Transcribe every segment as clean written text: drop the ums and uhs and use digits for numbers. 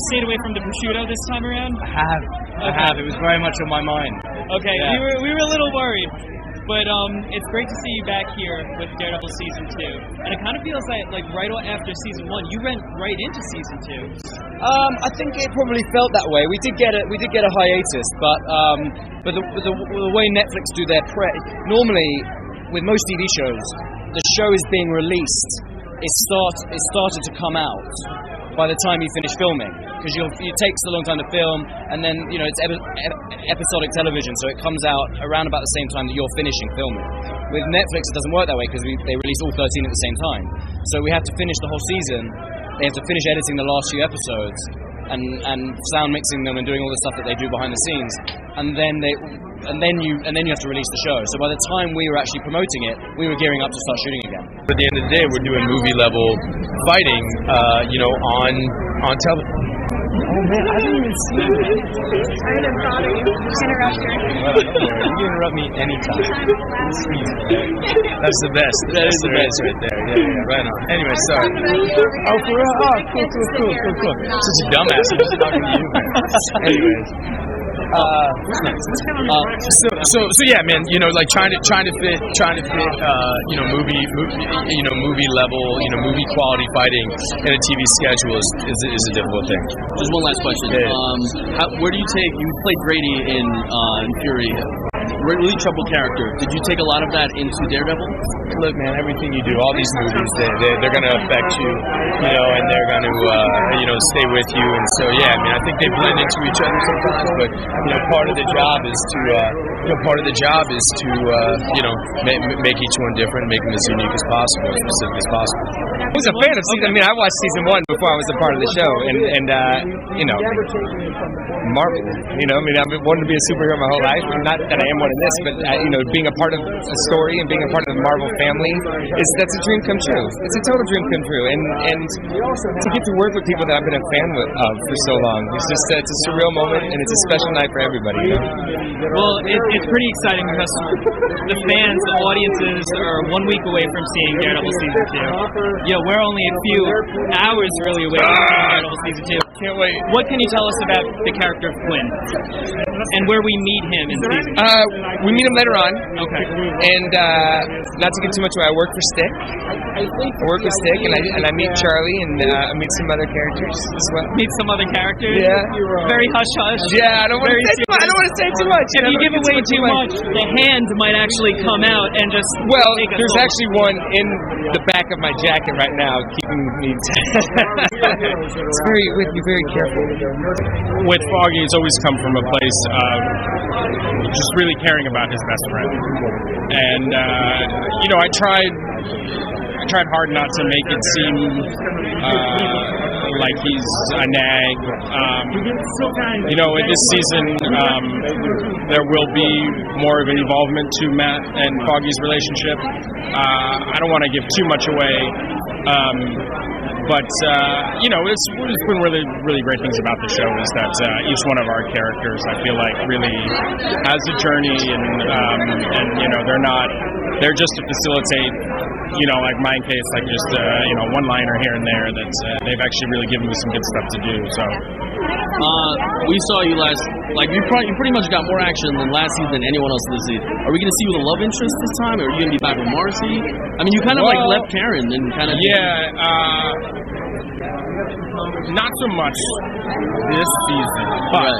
stayed away from the prosciutto this time around? I have. It was very much on my mind. Okay, yeah. we were a little worried. But it's great to see you back here with Daredevil Season 2. And it kind of feels like right after Season 1, you went right into Season 2. I think it probably felt that way. We did get a hiatus, but the way Netflix do their normally with most TV shows, the show is being released. It started to come out by the time you finish filming, because it takes a long time to film, and then it's episodic television, so it comes out around about the same time that you're finishing filming. With Netflix, it doesn't work that way because they release all 13 at the same time. So we have to finish the whole season. They have to finish editing the last few episodes and sound mixing them and doing all the stuff that they do behind the scenes, and then you have to release the show. So by the time we were actually promoting it, we were gearing up to start shooting again. At the end of the day, we're doing movie level fighting, on television. Oh man, I didn't even see it. I didn't bother you. Interrupt you. You can interrupt me anytime. That's the best. That is the best right there. Yeah, right on. Anyway, sorry. Oh, for real? Oh, cool. Such a dumbass. I'm just talking to you, man. Anyways. So yeah, man. Trying to fit, movie level, movie quality fighting in a TV schedule is a difficult thing. Just one last question. Yeah. Where do you take? You played Grady in Fury. Really troubled character. Did you take a lot of that into Daredevil? Look, man, everything you do, all these movies, they're going to affect you, and they're going to, stay with you. And so, yeah, I mean, I think they blend into each other sometimes. But part of the job is to, make each one different, make them as unique as possible, as specific as possible. I was a fan of season. I mean, I watched season 1 before I was a part of the show, and Marvel. I've wanted to be a superhero my whole life. Not that I am one in this, but being a part of a story and being a part of the Marvel family that's a dream come true. It's a total dream come true, and to get to work with people that I've been a fan of for so long, it's a surreal moment, and it's a special night for everybody. Well, it's pretty exciting because the fans, the audiences are 1 week away from seeing Daredevil Season 2. We're only a few hours really away from seeing Daredevil Season 2. Can't wait. What can you tell us about the character of Quinn and where we meet him in season 2? We meet him later on. Okay. And not to get too much away, I work for Stick. And I meet Charlie and I meet some other characters as well. Meet some other characters? Yeah. Very hush-hush. Yeah, I don't want to say too much. If you give away too much, the hand might actually come out and just there's actually one in the back of my jacket right now keeping me it's very careful. With Foggy, it's always come from a place of just really caring about his best friend. And, I tried hard not to make it seem like he's a nag. In this season, there will be more of an involvement to Matt and Foggy's relationship. I don't want to give too much away. But it's been really, really great things about the show is that each one of our characters, I feel like, really has a journey, and they're just to facilitate, like my case, like just one-liner here and there. That they've actually really given me some good stuff to do. So we saw you last. Like you pretty much got more action than last season than anyone else this season. Are we going to see you with a love interest this time, or are you going to be back with Marcy? I mean, you kind of left Karen and kind of not so much this season, but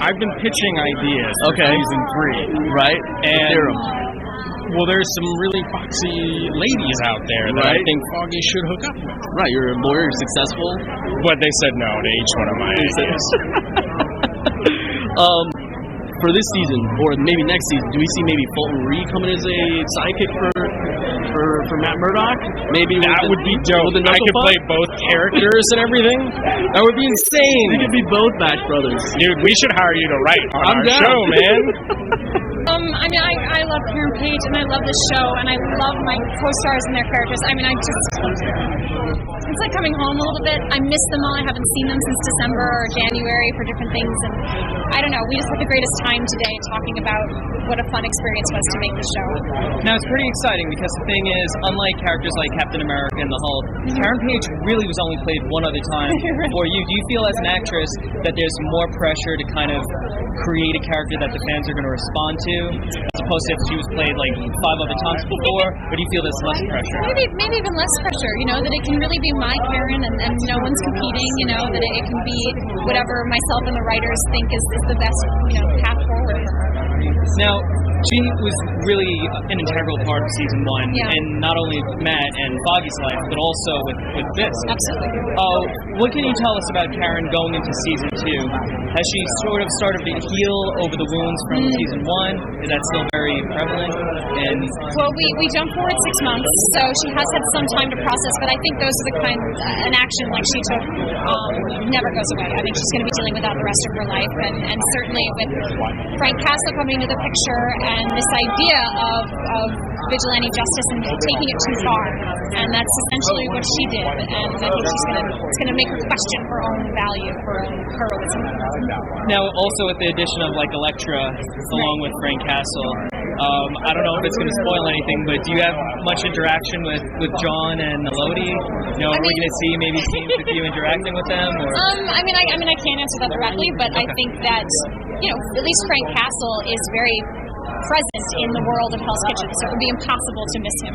I've been pitching ideas for season 3, right? And there's some really foxy ladies out there that I think Foggy should hook up with. Right, you're a lawyer, successful. But they said no to each one of my ideas. For this season, or maybe next season, do we see maybe Fulton Reed coming as a sidekick for Matt Murdock? Maybe that would be dope. I could play both characters and everything. That would be insane. We could be both Batch brothers. Dude, we should hire you to write on our show, man. I love Karen Page and I love this show and I love my co-stars and their characters. It's like coming home a little bit. I miss them all. I haven't seen them since December or January for different things, and I don't know. We just had the greatest time today talking about what a fun experience was to make the show. Now it's pretty exciting because the thing is, unlike characters like Captain America and the Hulk, Karen Page really was only played one other time for you. Do you feel as an actress that there's more pressure to kind of create a character that the fans are going to respond to, as opposed to if she was played like 5 other times before, or do you feel there's less pressure? Maybe even less pressure, that it can really be my Karen and no one's competing, that it can be whatever myself and the writers think is the best, path forward for her. Now, she was really an integral part of season 1, and not only with Matt and Foggy's life, but also with this. Absolutely. What can you tell us about Karen going into season 2? Has she sort of started to heal over the wounds from season 1? Is that still very prevalent? Well, we jumped forward 6 months, so she has had some time to process, but I think those are the kind an action like she took never goes away. I think she's going to be dealing with that the rest of her life, and certainly with Frank Castle coming into the picture and this idea of vigilante justice and taking it too far, and that's essentially what she did, and I think it's going to make her question her own value, her own heroism. Now, also with the addition of like Elektra along with Frank Castle, I don't know if it's going to spoil anything, but do you have much interaction with John and Elodie? Are we going to see maybe scenes with you interacting with them? Or? I can't answer that directly, but I think that at least Frank Castle is very present in the world of Hell's Kitchen, so it would be impossible to miss him.